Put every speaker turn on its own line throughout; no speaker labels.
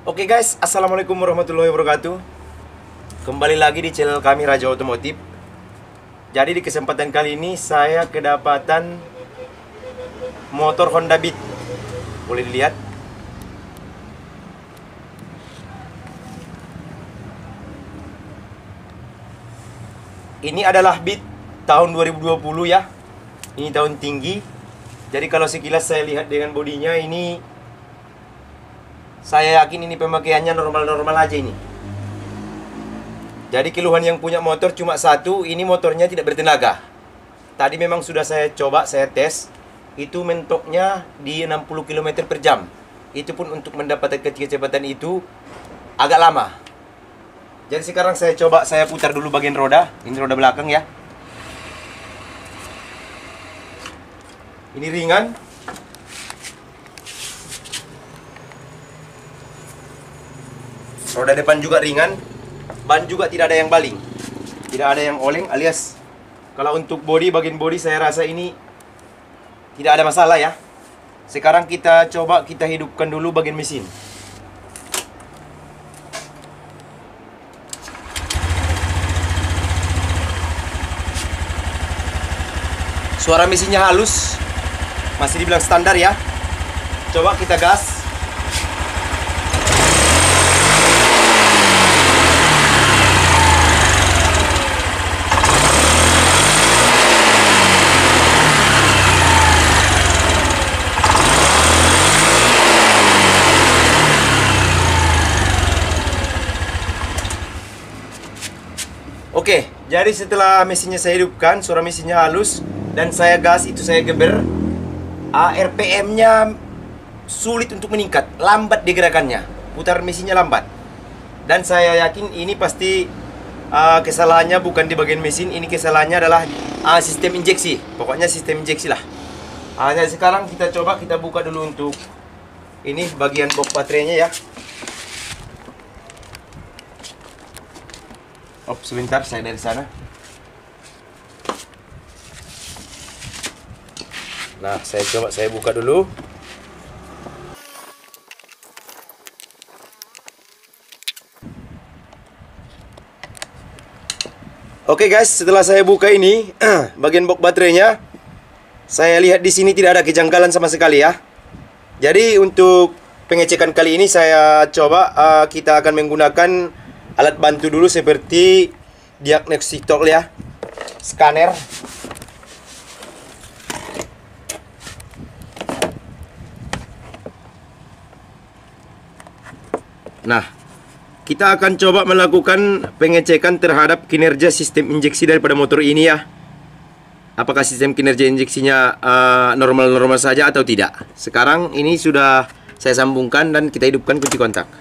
Oke guys, assalamualaikum warahmatullahi wabarakatuh. Kembali lagi di channel kami Raja Otomotif. Jadi di kesempatan kali ini saya kedapatan motor Honda Beat. Boleh dilihat. Ini adalah Beat tahun 2020 ya. Ini tahun tinggi. Jadi kalau sekilas saya lihat dengan bodinya ini, saya yakin ini pemakaiannya normal-normal aja ini. Jadi keluhan yang punya motor cuma satu, ini motornya tidak bertenaga. Tadi memang sudah saya coba, saya tes. Itu mentoknya di 60 km per jam. Itu pun untuk mendapatkan kecepatan itu agak lama. Jadi sekarang saya coba, saya putar dulu bagian roda. Ini roda belakang ya. Ini ringan. Roda depan juga ringan. Ban juga tidak ada yang baling, tidak ada yang oleng, alias kalau untuk bodi, bagian bodi saya rasa ini tidak ada masalah ya. Sekarang kita coba, kita hidupkan dulu bagian mesin. Suara mesinnya halus, masih dibilang standar ya. Coba kita gas. Oke, jadi setelah mesinnya saya hidupkan, suara mesinnya halus dan saya gas, itu saya geber, RPM-nya sulit untuk meningkat, lambat digerakannya, putar mesinnya lambat. Dan saya yakin ini pasti kesalahannya bukan di bagian mesin, ini kesalahannya adalah sistem injeksi. Pokoknya sistem injeksi lah. Jadi sekarang kita coba, kita buka dulu untuk ini bagian box baterainya ya. Oh, sebentar, saya dari sana. Nah, saya coba, saya buka dulu. Oke guys, setelah saya buka ini bagian box baterainya, saya lihat di sini tidak ada kejanggalan sama sekali ya. Jadi untuk pengecekan kali ini saya coba kita akan menggunakan alat bantu dulu seperti diagnostik tol ya, scanner. Nah, kita akan coba melakukan pengecekan terhadap kinerja sistem injeksi daripada motor ini ya. Apakah sistem kinerja injeksinya normal-normal saja atau tidak. Sekarang ini sudah saya sambungkan dan kita hidupkan kunci kontak.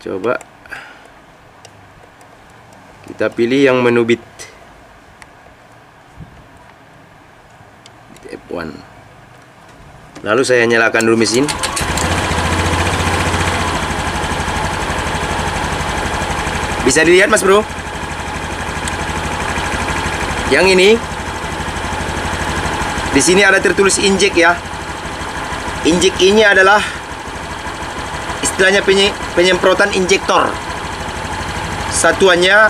Coba kita pilih yang menu bit F1. Lalu saya nyalakan dulu mesin. Bisa dilihat mas bro, yang ini di sini ada tertulis injek ya. Injek ini adalah istilahnya penyemprotan injektor. Satuannya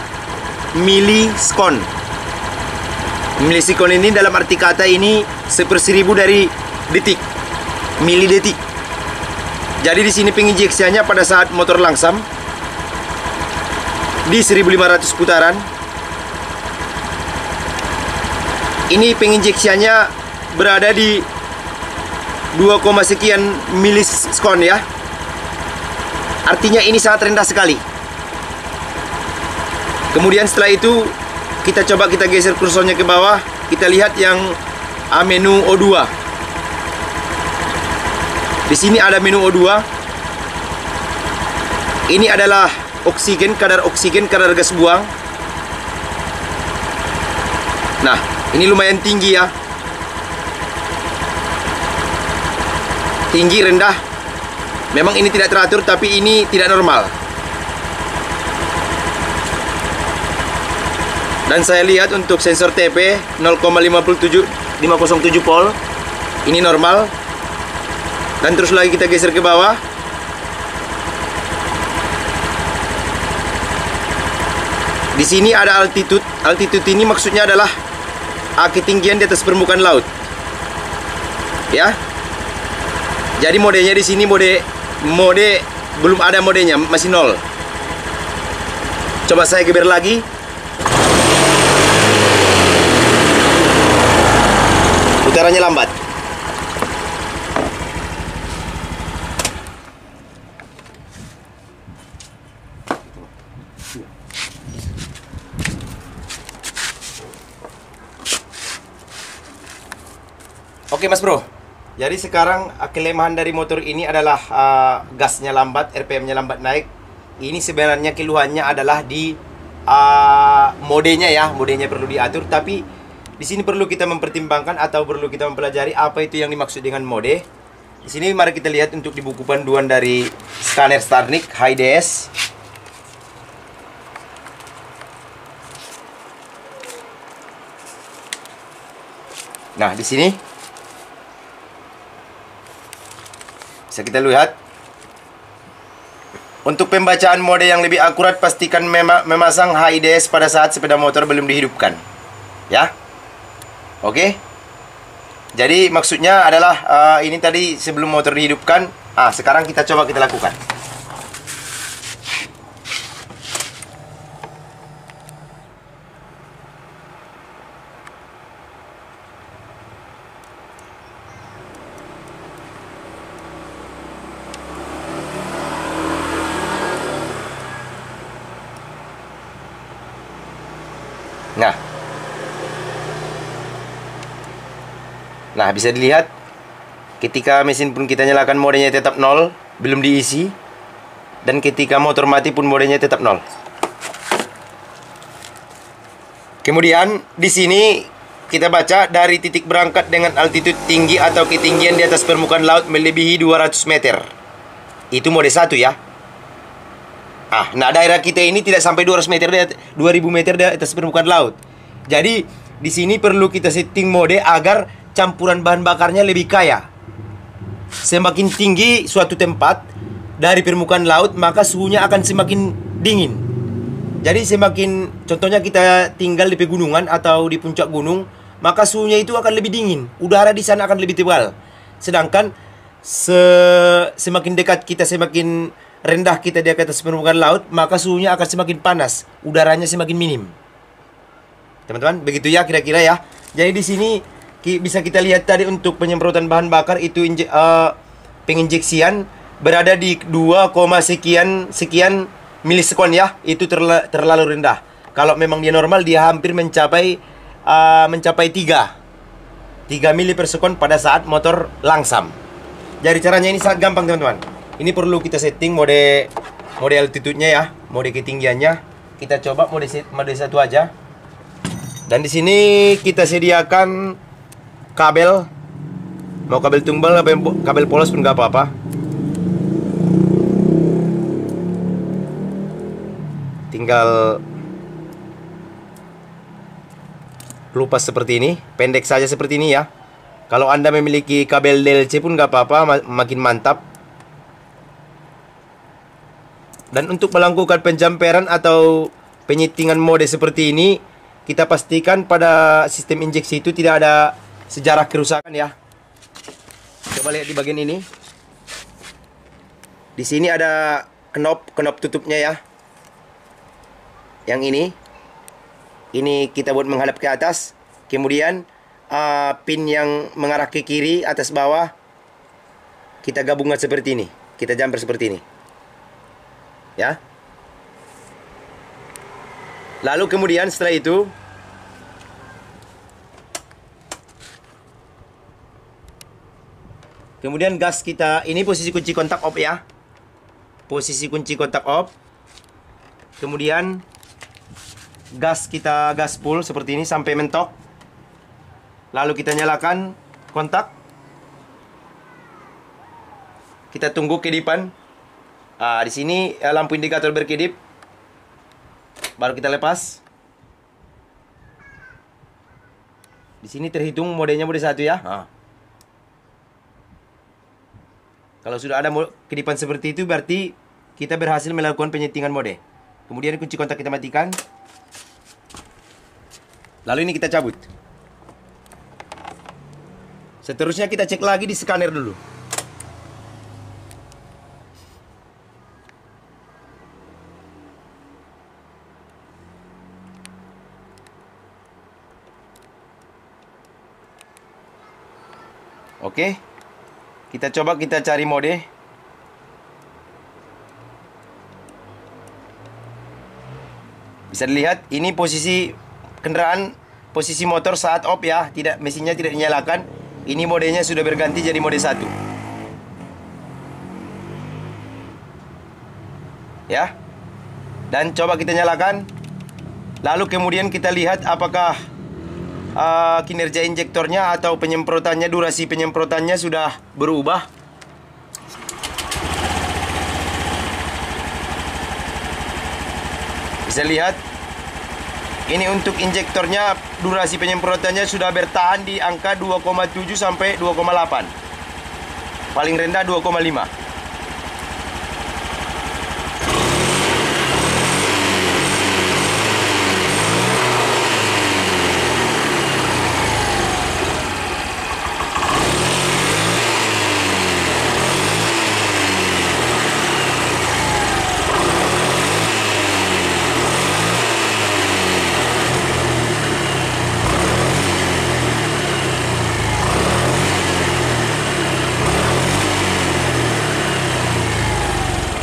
milisekon. Milisekon ini dalam arti kata ini 1/1000 dari detik, milidetik. Jadi di sini penginjeksiannya pada saat motor langsam di 1500 putaran. Ini penginjeksiannya berada di 2, sekian milisekon ya. Artinya ini sangat rendah sekali. Kemudian setelah itu kita coba, kita geser kursornya ke bawah. Kita lihat yang menu O2. Di sini ada menu O2. Ini adalah oksigen, kadar gas buang. Nah, ini lumayan tinggi ya. Tinggi, rendah. Memang ini tidak teratur, tapi ini tidak normal. Dan saya lihat untuk sensor TP 0,507 volt. Ini normal. Dan terus lagi kita geser ke bawah. Di sini ada altitude. Altitude ini maksudnya adalah ketinggian di atas permukaan laut. Ya. Jadi modenya di sini mode belum ada modenya, masih nol. Coba saya geber lagi. Putarannya lambat. Oke Mas Bro, jadi sekarang kelemahan dari motor ini adalah gasnya lambat, RPM-nya lambat naik. Ini sebenarnya keluhannya adalah di modenya ya, modenya perlu diatur. Tapi di sini perlu kita mempertimbangkan atau perlu kita mempelajari apa itu yang dimaksud dengan mode. Di sini mari kita lihat untuk di buku panduan dari Scanner Starnik HIDS. Nah, di sini bisa kita lihat. Untuk pembacaan mode yang lebih akurat, pastikan memasang HIDS pada saat sepeda motor belum dihidupkan. Ya. Oke. Jadi maksudnya adalah ini tadi sebelum motor dihidupkan. Sekarang kita coba kita lakukan. Nah, bisa dilihat ketika mesin pun kita nyalakan modenya tetap 0, belum diisi. Dan ketika motor mati pun modenya tetap 0. Kemudian di sini kita baca dari titik berangkat dengan altitude tinggi atau ketinggian di atas permukaan laut melebihi 200 meter. Itu mode 1 ya. Nah daerah kita ini tidak sampai 200 meter, 2000 meter di atas permukaan laut. Jadi di sini perlu kita setting mode agar campuran bahan bakarnya lebih kaya. Semakin tinggi suatu tempat dari permukaan laut, maka suhunya akan semakin dingin. Jadi semakin, contohnya kita tinggal di pegunungan atau di puncak gunung, maka suhunya itu akan lebih dingin. Udara di sana akan lebih tebal. Sedangkan semakin dekat kita, semakin rendah kita di atas permukaan laut, maka suhunya akan semakin panas. Udaranya semakin minim. Teman-teman, begitu ya kira-kira ya. Jadi di sini bisa kita lihat tadi untuk penyemprotan bahan bakar itu penginjeksian berada di 2, sekian milisekon ya. Itu terlalu rendah. Kalau memang dia normal, dia hampir mencapai 3 mili per sekon pada saat motor langsam. Jadi caranya ini sangat gampang teman-teman. Ini perlu kita setting mode altitude-nya ya, mode ketinggiannya. Kita coba mode 1 aja. Dan di sini kita sediakan kabel, mau kabel tumbal, kabel polos pun nggak apa-apa. Tinggal lupas seperti ini, pendek saja seperti ini ya. Kalau Anda memiliki kabel DLC pun nggak apa-apa, makin mantap. Dan untuk melakukan penjamperan atau penyetingan mode seperti ini, kita pastikan pada sistem injeksi itu tidak ada sejarah kerusakan ya. Coba lihat di bagian ini. Di sini ada knop tutupnya ya. Yang ini kita buat menghadap ke atas. Kemudian pin yang mengarah ke kiri, atas bawah, kita gabungkan seperti ini. Kita jumper seperti ini. Ya. Lalu kemudian setelah itu gas kita, ini posisi kunci kontak off ya. Posisi kunci kontak off. Kemudian gas full seperti ini sampai mentok. Lalu kita nyalakan kontak. Kita tunggu kedipan. Di sini lampu indikator berkedip. Baru kita lepas. Di sini terhitung modenya mode 1 ya. Kalau sudah ada kedipan seperti itu berarti kita berhasil melakukan penyetingan mode. Kemudian kunci kontak kita matikan. Lalu ini kita cabut. Seterusnya kita cek lagi di scanner dulu. Oke. Kita coba kita cari mode. Bisa dilihat ini posisi kendaraan, posisi motor saat off ya, mesinnya tidak dinyalakan. Ini modenya sudah berganti jadi mode 1. Ya. Dan coba kita nyalakan. Lalu kemudian kita lihat apakah kinerja injektornya atau penyemprotannya, durasi penyemprotannya sudah berubah. Bisa lihat ini untuk injektornya, durasi penyemprotannya sudah bertahan di angka 2,7 sampai 2,8. Paling rendah 2,5.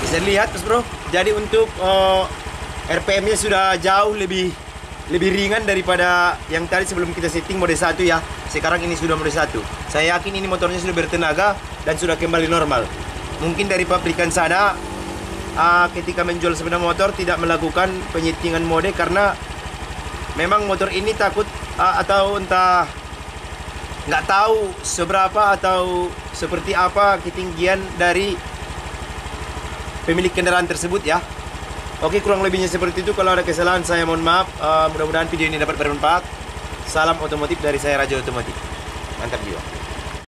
Bisa dilihat Mas Bro, jadi untuk RPM-nya sudah jauh lebih ringan daripada yang tadi sebelum kita setting mode 1 ya. Sekarang ini sudah mode 1. Saya yakin ini motornya sudah bertenaga dan sudah kembali normal. Mungkin dari pabrikan sana ketika menjual sepeda motor tidak melakukan penyetingan mode karena memang motor ini takut atau entah nggak tahu seberapa atau seperti apa ketinggian dari pemilik kendaraan tersebut ya. Oke, kurang lebihnya seperti itu. Kalau ada kesalahan saya mohon maaf. Mudah-mudahan video ini dapat bermanfaat. Salam otomotif dari saya, Raja Otomotif. Mantap jiwa.